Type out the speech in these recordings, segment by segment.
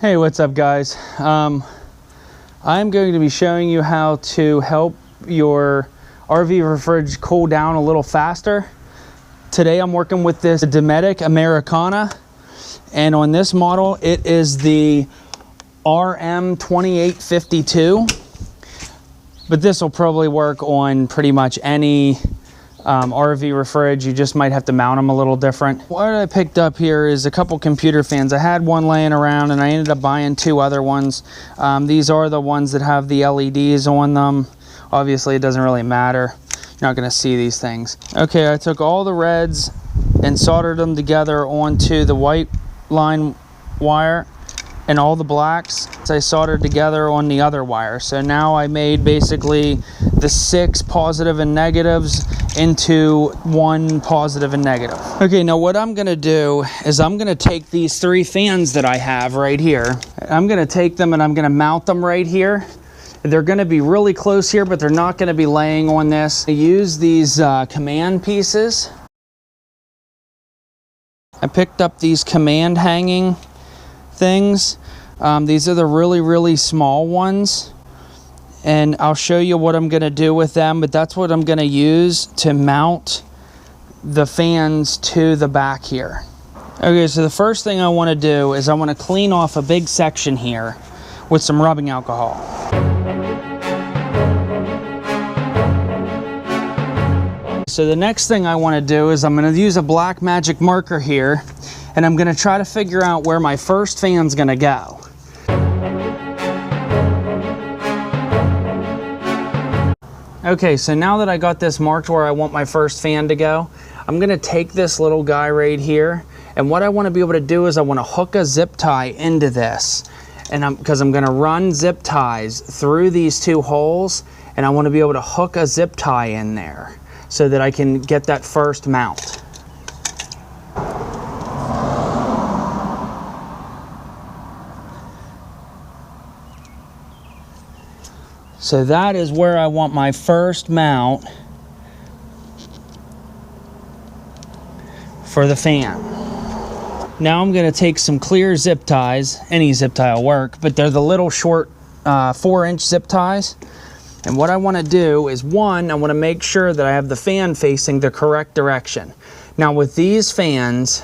Hey, what's up guys? I'm going to be showing you how to help your RV refrigerator cool down a little faster. Today I'm working with this Dometic Americana, and on this model it is the RM2852, but this will probably work on pretty much any RV refrigerator. You just might have to mount them a little different. What I picked up here is a couple computer fans. I had one laying around and I ended up buying two other ones. These are the ones that have the LEDs on them. Obviously it doesn't really matter. You're not going to see these things. Okay, I took all the reds and soldered them together onto the white line wire, and all the blacks I soldered together on the other wire. So now I made basically the 6 positive and negatives into 1 positive and negative. Okay, now what I'm gonna do is I'm gonna take these 3 fans that I have right here. I'm gonna take them and I'm gonna mount them right here. They're gonna be really close here, but they're not gonna be laying on this. I use these command pieces. I picked up these command hanging things. These are the really small ones, and I'll show you what I'm going to do with them, but that's what I'm going to use to mount the fans to the back here. Okay, so the first thing I want to do is I want to clean off a big section here with some rubbing alcohol. So the next thing I want to do is I'm going to use a black magic marker here, and I'm going to try to figure out where my first fan's going to go. Okay, so now that I got this marked where I want my first fan to go, I'm going to take this little guy right here, and what I want to be able to do is I want to hook a zip tie into this, and because I'm going to run zip ties through these 2 holes, and I want to be able to hook a zip tie in there so that I can get that first mount. So that is where I want my first mount for the fan. Now I'm going to take some clear zip ties. Any zip tie will work, but they're the little short 4-inch zip ties. And what I want to do is, one, I want to make sure that I have the fan facing the correct direction. Now with these fans,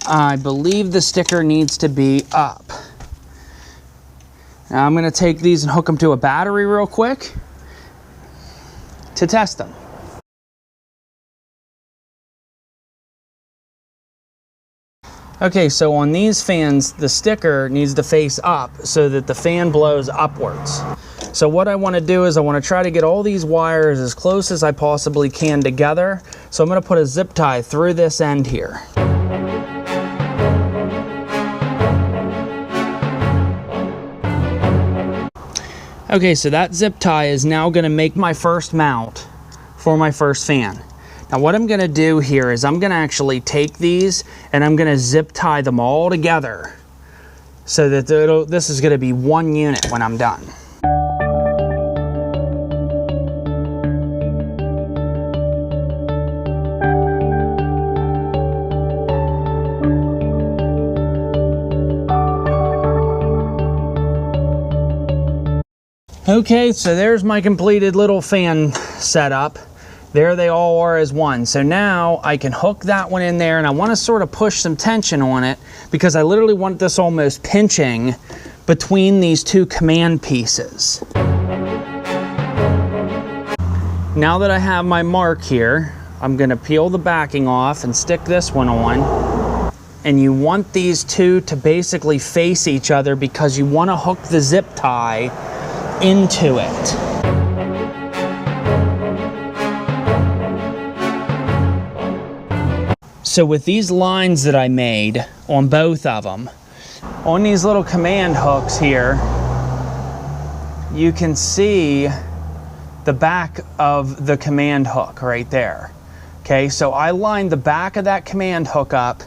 I believe the sticker needs to be up. Now I'm going to take these and hook them to a battery real quick to test them. Okay, so on these fans, the sticker needs to face up so that the fan blows upwards. So what I want to do is I want to try to get all these wires as close as I possibly can together. So I'm going to put a zip tie through this end here. Okay, so that zip tie is now going to make my first mount for my first fan. Now what I'm going to do here is I'm going to actually take these and I'm going to zip tie them all together so that this is going to be one unit when I'm done. Okay, so there's my completed little fan setup. There they all are as one. So now I can hook that one in there, and I want to sort of push some tension on it because I literally want this almost pinching between these 2 command pieces. Now that I have my mark here, I'm going to peel the backing off and stick this one on. And you want these 2 to basically face each other because you want to hook the zip tie into it. So with these lines that I made on both of them, on these little command hooks here, you can see the back of the command hook right there. Okay, so I lined the back of that command hook up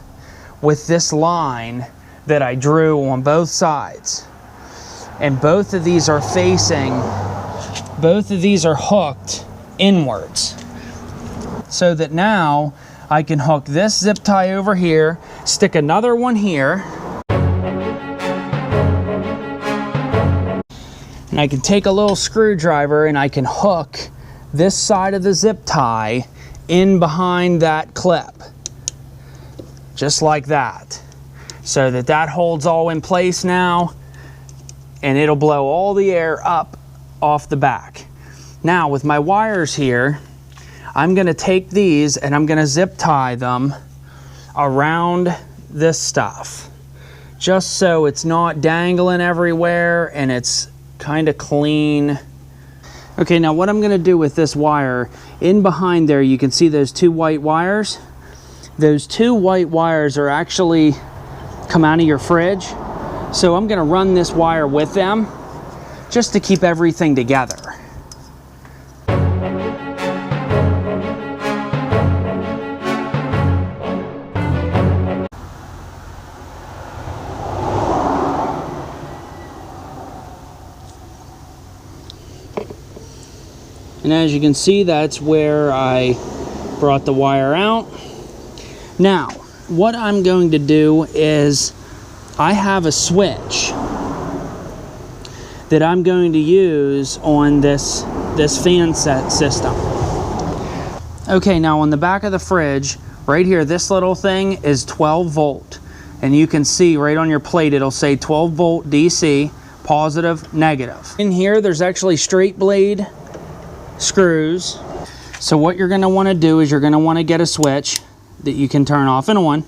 with this line that I drew on both sides. And both of these are hooked inwards. So that now I can hook this zip tie over here, stick another one here, And I can take a little screwdriver and I can hook this side of the zip tie in behind that clip. Just like that. So that holds all in place now, and it'll blow all the air up off the back. Now with my wires here, I'm gonna take these and I'm gonna zip tie them around this stuff, just so it's not dangling everywhere and it's kind of clean. Okay, now what I'm gonna do with this wire, in behind there you can see those two white wires. Those two white wires are actually come out of your fridge. So I'm gonna run this wire with them just to keep everything together. And as you can see, that's where I brought the wire out. Now, what I'm going to do is I have a switch that I'm going to use on this fan set system. Okay, now on the back of the fridge, right here, this little thing is 12 volt. And you can see right on your plate, it'll say 12 volt DC, positive, negative. In here, there's actually straight blade screws. So what you're gonna wanna do is you're gonna wanna get a switch that you can turn off and on.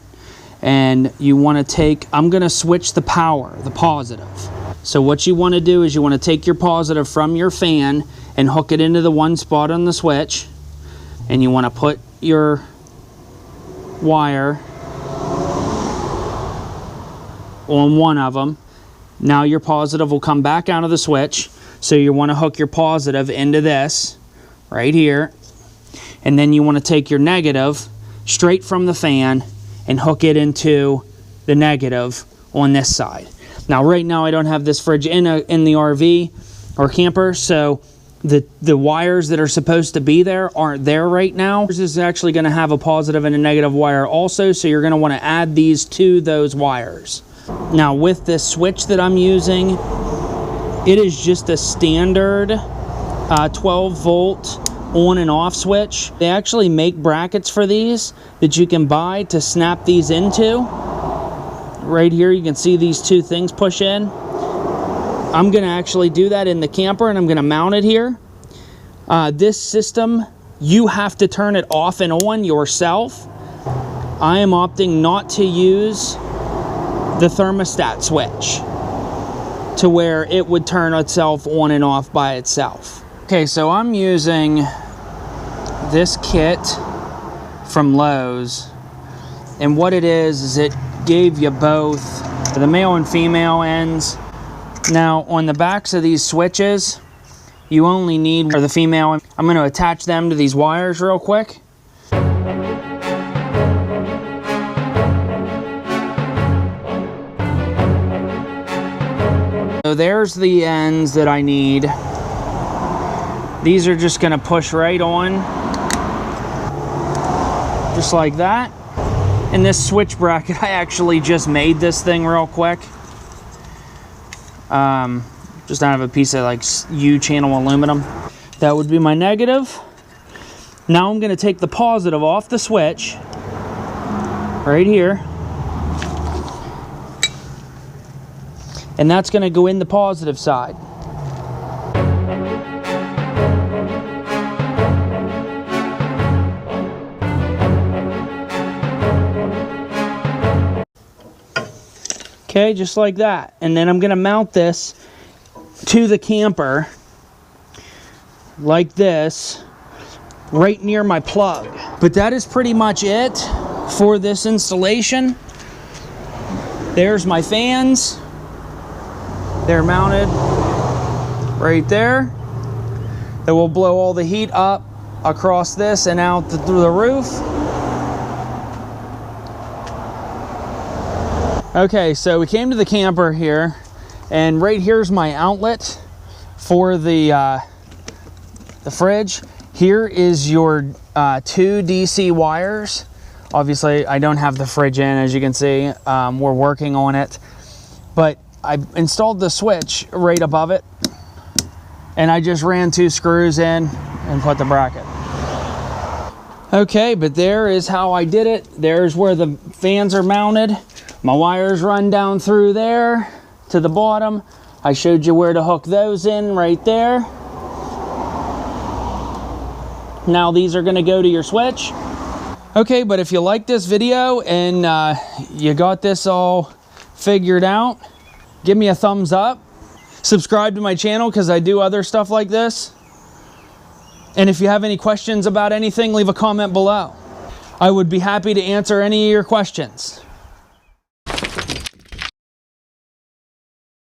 And you wanna take, I'm gonna switch the power, the positive. So what you wanna do is you wanna take your positive from your fan and hook it into the one spot on the switch. And you wanna put your wire on one of them. Now your positive will come back out of the switch. So you wanna hook your positive into this right here. And then you wanna take your negative straight from the fan and hook it into the negative on this side. Now right now I don't have this fridge in the RV or camper, so the wires that are supposed to be there aren't there right now. This is actually gonna have a positive and a negative wire also, so you're gonna wanna add these to those wires. Now with this switch that I'm using, it is just a standard 12 volt on and off switch. They actually make brackets for these that you can buy to snap these into. Right here you can see these two things push in. I'm gonna actually do that in the camper and I'm gonna mount it here. This system, you have to turn it off and on yourself. I am opting not to use the thermostat switch to where it would turn itself on and off by itself. Okay, so I'm using this kit from Lowe's, and what it is it gave you both the male and female ends. Now on the backs of these switches, you only need for the female. I'm going to attach them to these wires real quick. So there's the ends that I need. These are just gonna push right on, just like that. And this switch bracket, I actually just made this thing real quick. Just out of a piece of like U-channel aluminum. That would be my negative. Now I'm gonna take the positive off the switch, right here. And that's gonna go in the positive side. Okay, just like that. And then I'm gonna mount this to the camper like this, right near my plug. But that is pretty much it for this installation. There's my fans. They're mounted right there. That will blow all the heat up across this and out through the roof. Okay, so we came to the camper here, and right here's my outlet for the fridge. Here is your 2 DC wires. Obviously, I don't have the fridge in, as you can see. We're working on it, but I installed the switch right above it. and I just ran 2 screws in and put the bracket. Okay, but there is how I did it. There's where the fans are mounted. My wires run down through there to the bottom. I showed you where to hook those in right there. Now these are gonna go to your switch. Okay, but if you like this video and you got this all figured out, give me a thumbs up. Subscribe to my channel because I do other stuff like this. And if you have any questions about anything, leave a comment below. I would be happy to answer any of your questions.